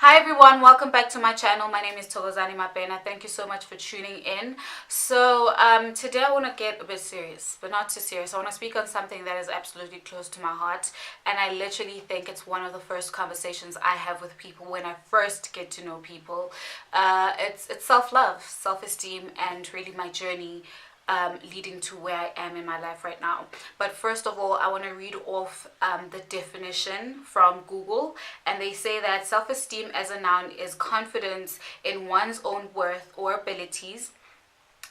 Hi everyone, welcome back to my channel. My name is Togozani Mapena. Thank you so much for tuning in. So today I want to get a bit serious, but not too serious. I want to speak on something that is absolutely close to my heart, and I literally think it's one of the first conversations I have with people when I first get to know people. It's self-love, self-esteem, and really my journey leading to where I am in my life right now. But first of all, I want to read off the definition from Google, and they say that self-esteem as a noun is confidence in one's own worth or abilities,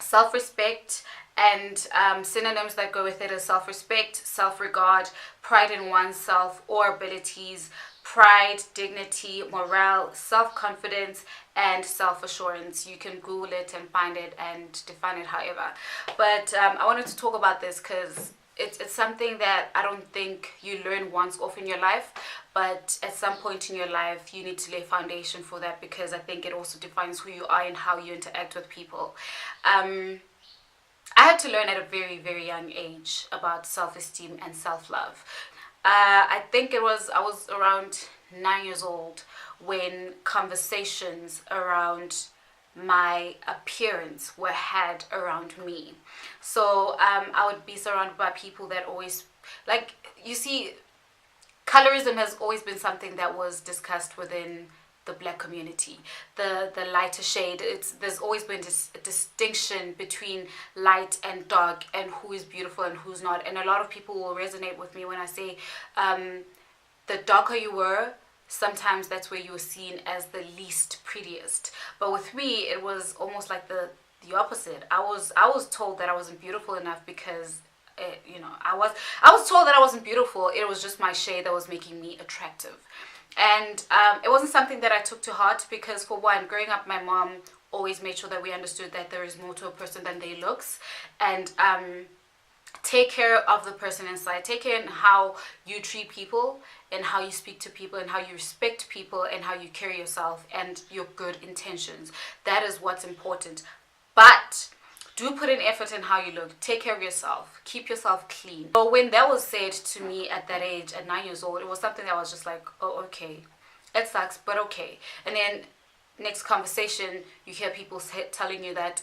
self-respect, and synonyms that go with it are self-respect, self-regard, pride in oneself or abilities, pride, dignity, morale, self-confidence, and self-assurance. You can Google it and find it and define it however. But I wanted to talk about this because it's something that I don't think you learn once off in your life, but at some point in your life you need to lay foundation for that, because I think it also defines who you are and how you interact with people. I had to learn at a very, very young age about self-esteem and self-love. I think I was around 9 years old when conversations around my appearance were had around me. So I would be surrounded by people that always, like, you see, colorism has always been something that was discussed within the black community. The lighter shade, there's always been this distinction between light and dark, and who is beautiful and who's not. And a lot of people will resonate with me when I say the darker you were, sometimes that's where you were seen as the least prettiest. But with me, it was almost like the opposite. I was told that I wasn't beautiful enough because I was told that I wasn't beautiful. It was just my shade that was making me attractive. And it wasn't something that I took to heart, because for one, growing up, my mom always made sure that we understood that there is more to a person than their looks, and take care of the person inside. Take care in how you treat people, and how you speak to people, and how you respect people, and how you carry yourself, and your good intentions. That is what's important. But do put in effort in how you look. Take care of yourself. Keep yourself clean. But when that was said to me at that age, at 9 years old, it was something that was just like, oh, okay. It sucks, but okay. And then next conversation, you hear people telling you that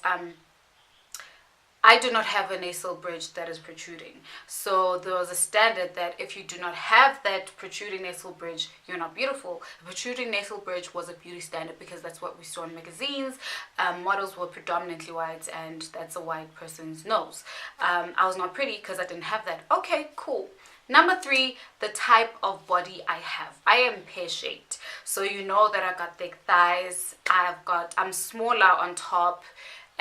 I do not have a nasal bridge that is protruding. So there was a standard that if you do not have that protruding nasal bridge, you're not beautiful. A protruding nasal bridge was a beauty standard, because that's what we saw in magazines. Models were predominantly white, and that's a white person's nose. I was not pretty because I didn't have that. Okay, cool. Number 3, the type of body I have. I am pear-shaped. So you know that I got thick thighs. I'm smaller on top,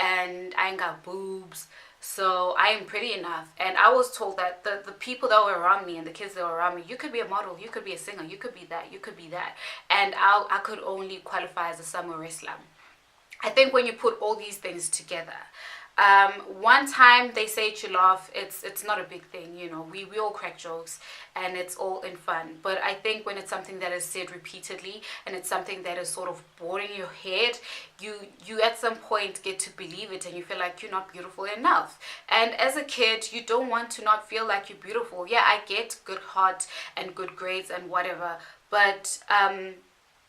and I ain't got boobs, so I am pretty enough. And I was told that the people that were around me and the kids that were around me, you could be a model, you could be a singer, you could be that, you could be that. And I could only qualify as a summer wrestler. I think when you put all these things together, one time they say it, you laugh, it's not a big thing, we all crack jokes and it's all in fun. But I think when it's something that is said repeatedly, and it's something that is sort of bored in your head, you at some point get to believe it, and you feel like you're not beautiful enough. And as a kid, you don't want to not feel like you're beautiful. Yeah, I get good heart and good grades and whatever, but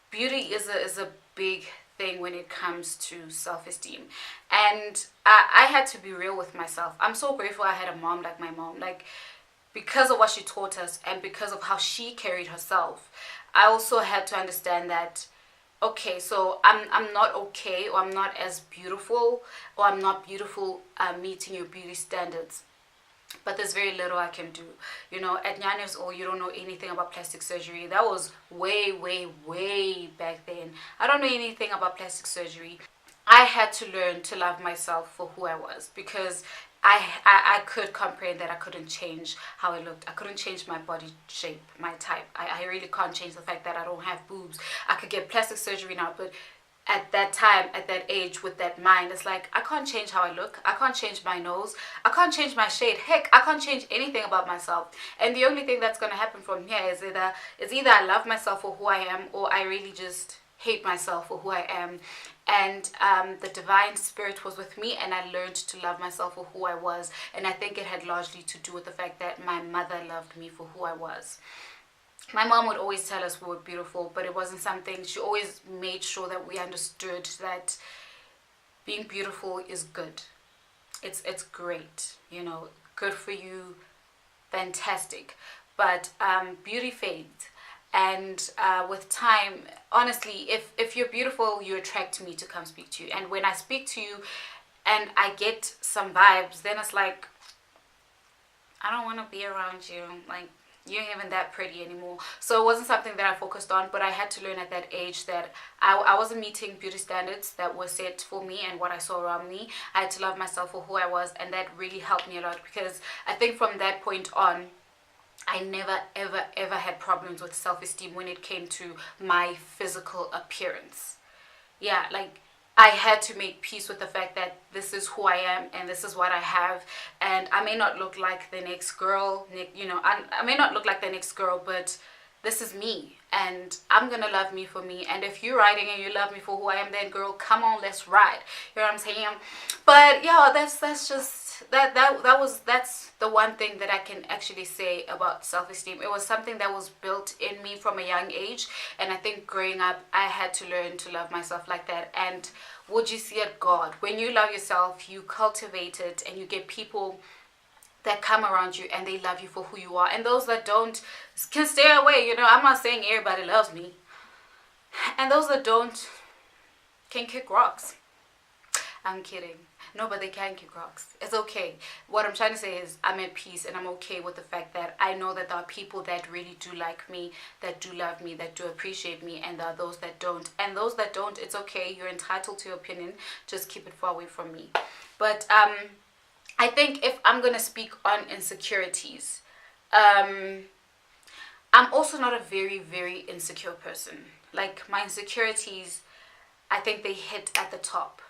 beauty is a big thing when it comes to self-esteem. And I had to be real with myself. I'm so grateful I had a mom like my mom. Like, because of what she taught us and because of how she carried herself, I also had to understand that, okay, so I'm not okay, or I'm not as beautiful, or I'm not beautiful meeting your beauty standards. But there's very little I can do. At 9 years old, you don't know anything about plastic surgery. That was way, way, way back then. I don't know anything about plastic surgery. I had to learn to love myself for who I was, because I could comprehend that I couldn't change how I looked. I couldn't change my body shape, my type. I really can't change the fact that I don't have boobs. I could get plastic surgery now, but at that time, at that age, with that mind, it's like, I can't change how I look. I can't change my nose. I can't change my shade. Heck, I can't change anything about myself. And the only thing that's going to happen from here is either I love myself for who I am, or I really just hate myself for who I am. And the divine spirit was with me, and I learned to love myself for who I was. And I think it had largely to do with the fact that my mother loved me for who I was. My mom would always tell us we were beautiful, but it wasn't something, she always made sure that we understood that being beautiful is good. It's great, you know, good for you, fantastic. But beauty fades. And with time, honestly, if you're beautiful, you attract me to come speak to you. And when I speak to you and I get some vibes, then it's like, I don't want to be around you. Like, you ain't even that pretty anymore. So it wasn't something that I focused on, but I had to learn at that age that I wasn't meeting beauty standards that were set for me and what I saw around me. I had to love myself for who I was, and that really helped me a lot, because I think from that point on, I never ever ever had problems with self-esteem when it came to my physical appearance. Yeah, like, I had to make peace with the fact that this is who I am and this is what I have, and I may not look like the next girl, you know, I may not look like the next girl, but this is me, and I'm gonna love me for me. And if you're riding and you love me for who I am, then girl, come on, let's ride. You know what I'm saying? But yeah, that's just that's the one thing that I can actually say about self-esteem. It was something that was built in me from a young age, and I think growing up I had to learn to love myself like that. And would you see it, God, when you love yourself, you cultivate it, and you get people that come around you and they love you for who you are, and those that don't can stay away. You know, I'm not saying everybody loves me, and those that don't can kick rocks. I'm kidding. No, but they can kick rocks. It's okay. What I'm trying to say is I'm at peace, and I'm okay with the fact that I know that there are people that really do like me, that do love me, that do appreciate me, and there are those that don't. And those that don't, it's okay. You're entitled to your opinion. Just keep it far away from me. But I think if I'm going to speak on insecurities, I'm also not a very, very insecure person. Like, my insecurities, I think they hit at the top.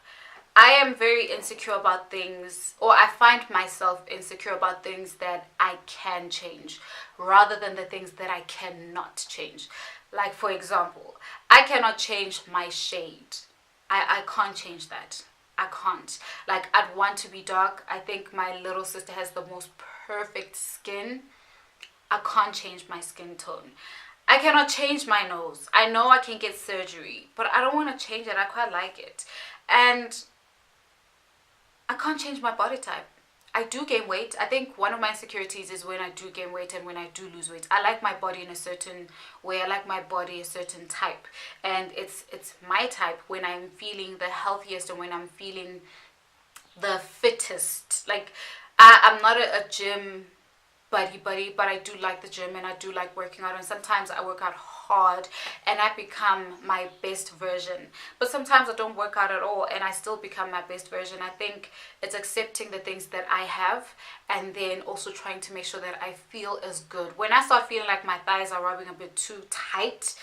I am very insecure about things, or I find myself insecure about things that I can change rather than the things that I cannot change. Like, for example, I cannot change my shade. I can't change that. I can't. Like, I'd want to be dark. I think my little sister has the most perfect skin. I can't change my skin tone. I cannot change my nose. I know I can get surgery, but I don't want to change it. I quite like it. And I can't change my body type. I do gain weight. I think one of my insecurities is when I do gain weight and when I do lose weight. I like my body in a certain way. I like my body a certain type. And it's my type when I'm feeling the healthiest and when I'm feeling the fittest. Like, I'm not a gym buddy, but I do like the gym and I do like working out, and sometimes I work out hard and I become my best version, but sometimes I don't work out at all and I still become my best version. I think it's accepting the things that I have, and then also trying to make sure that I feel as good. When I start feeling like my thighs are rubbing a bit too tight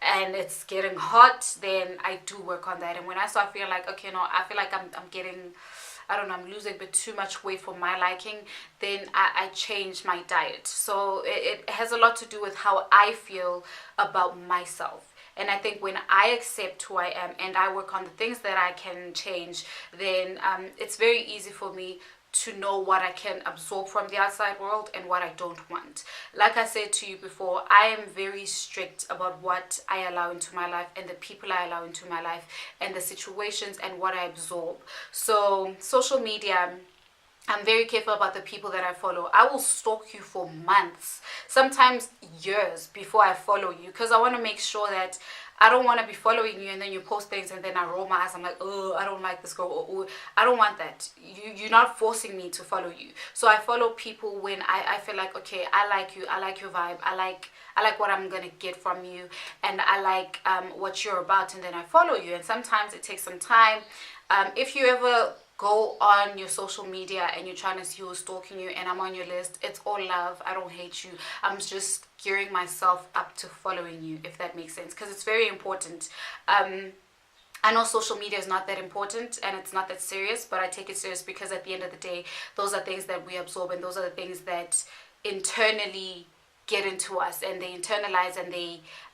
and it's getting hot, then I do work on that. And when I start feeling like, okay, no, I feel like I'm getting, I don't know, I'm losing a bit too much weight for my liking, then I change my diet. So it has a lot to do with how I feel about myself. And I think when I accept who I am and I work on the things that I can change, then it's very easy for me to know what I can absorb from the outside world and what I don't want. Like I said to you before, I am very strict about what I allow into my life and the people I allow into my life and the situations and what I absorb. So social media, I'm very careful about the people that I follow. I will stalk you for months, sometimes years before I follow you, because I want to make sure that I don't want to be following you and then you post things and then I roll my eyes. I'm like, oh, I don't like this girl. Oh, I don't want that. You're not forcing me to follow you. So I follow people when I feel like, okay, I like you. I like your vibe. I like what I'm going to get from you. And I like what you're about. And then I follow you. And sometimes it takes some time. If you ever go on your social media and you're trying to see who's stalking you and I'm on your list, it's all love. I don't hate you. I'm just gearing myself up to following you, if that makes sense, because it's very important. I know social media is not that important and it's not that serious, but I take it serious because at the end of the day, those are things that we absorb, and those are the things that internally get into us, and they internalize, and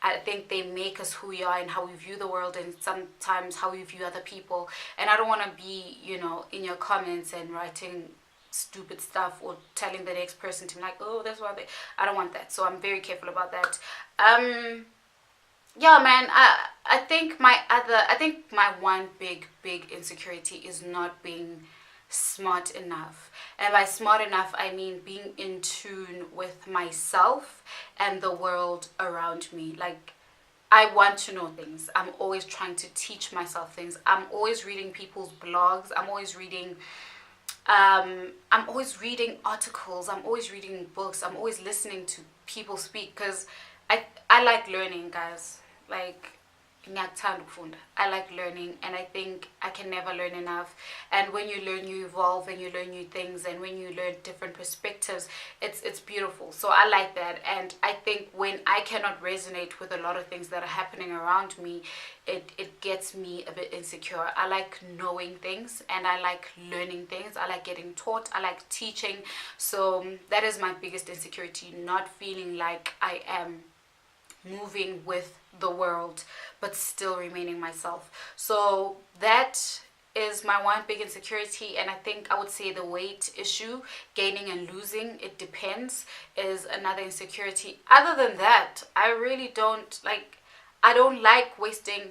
I think they make us who we are and how we view the world, and sometimes how we view other people. And I don't want to be, in your comments and writing stupid stuff or telling the next person to be like, oh, that's why I don't want that. So I'm very careful about that. Yeah, man, I think my one big insecurity is not being smart enough. And by smart enough, I mean being in tune with myself and the world around me. Like, I want to know things. I'm always trying to teach myself things. I'm always reading people's blogs. I'm always reading articles. I'm always reading books. I'm always listening to people speak, because I like learning, guys. Like, ngiyakuthanda ukufunda. I like learning, and I think I can never learn enough. And when you learn, you evolve, and you learn new things, and when you learn different perspectives, it's beautiful. So I like that. And I think when I cannot resonate with a lot of things that are happening around me, it gets me a bit insecure. I like knowing things, and I like learning things. I like getting taught. I like teaching. So that is my biggest insecurity, not feeling like I am moving with the world but still remaining myself. So that is my one big insecurity. And I think I would say the weight issue, gaining and losing, it depends, is another insecurity. Other than that, I really don't like, I don't like wasting,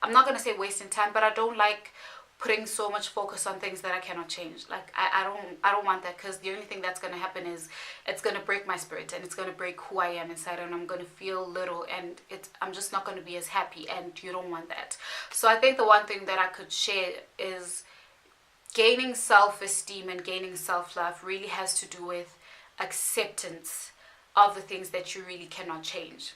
I'm not going to say wasting time, but I don't like putting so much focus on things that I cannot change. Like, I don't want that, because the only thing that's going to happen is it's going to break my spirit, and it's going to break who I am inside, and I'm going to feel little, and I'm just not going to be as happy, and you don't want that. So I think the one thing that I could share is gaining self-esteem and gaining self-love really has to do with acceptance of the things that you really cannot change,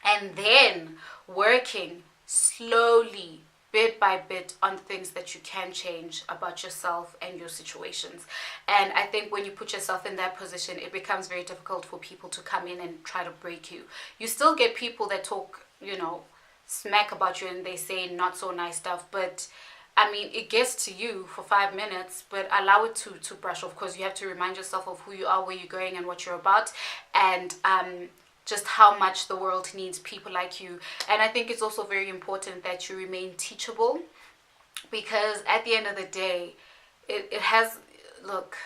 and then working slowly, bit by bit, on things that you can change about yourself and your situations. And I think when you put yourself in that position, it becomes very difficult for people to come in and try to break you. You still get people that talk, smack about you, and they say not so nice stuff, but I mean, it gets to you for 5 minutes, but allow it to brush off, because you have to remind yourself of who you are, where you're going, and what you're about, and just how much the world needs people like you. And I think it's also very important that you remain teachable, because at the end of the day, look,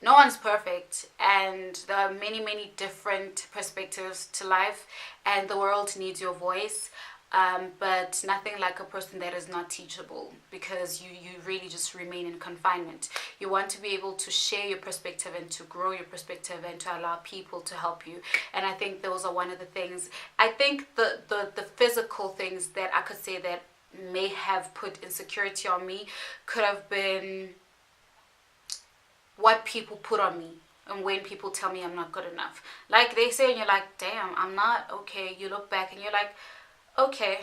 no one's perfect, and there are many different perspectives to life, and the world needs your voice. But nothing like a person that is not teachable, because you really just remain in confinement. You want to be able to share your perspective and to grow your perspective and to allow people to help you. And I think those are one of the things. I think the physical things that I could say that may have put insecurity on me could have been what people put on me. And when people tell me I'm not good enough, like they say, and you're like, damn, I'm not okay. You look back and you're like, okay,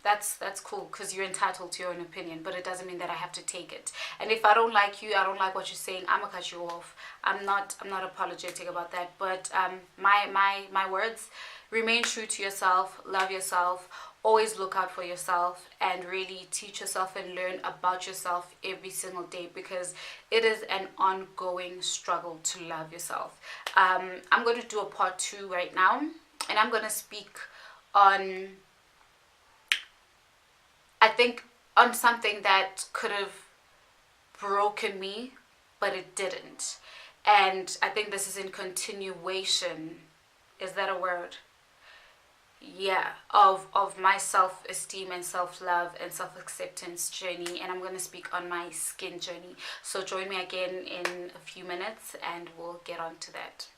that's cool, because you're entitled to your own opinion, but it doesn't mean that I have to take it. And if I don't like you, I don't like what you're saying, I'm gonna cut you off. I'm not apologetic about that. But my words: remain true to yourself, love yourself, always look out for yourself, and really teach yourself and learn about yourself every single day, because it is an ongoing struggle to love yourself. I'm going to do a part 2 right now, and I'm going to speak on, I think, on something that could have broken me, but it didn't. And I think this is in continuation, is that a word? Yeah, of my self-esteem and self-love and self-acceptance journey. And I'm going to speak on my skin journey. So join me again in a few minutes, and we'll get on to that.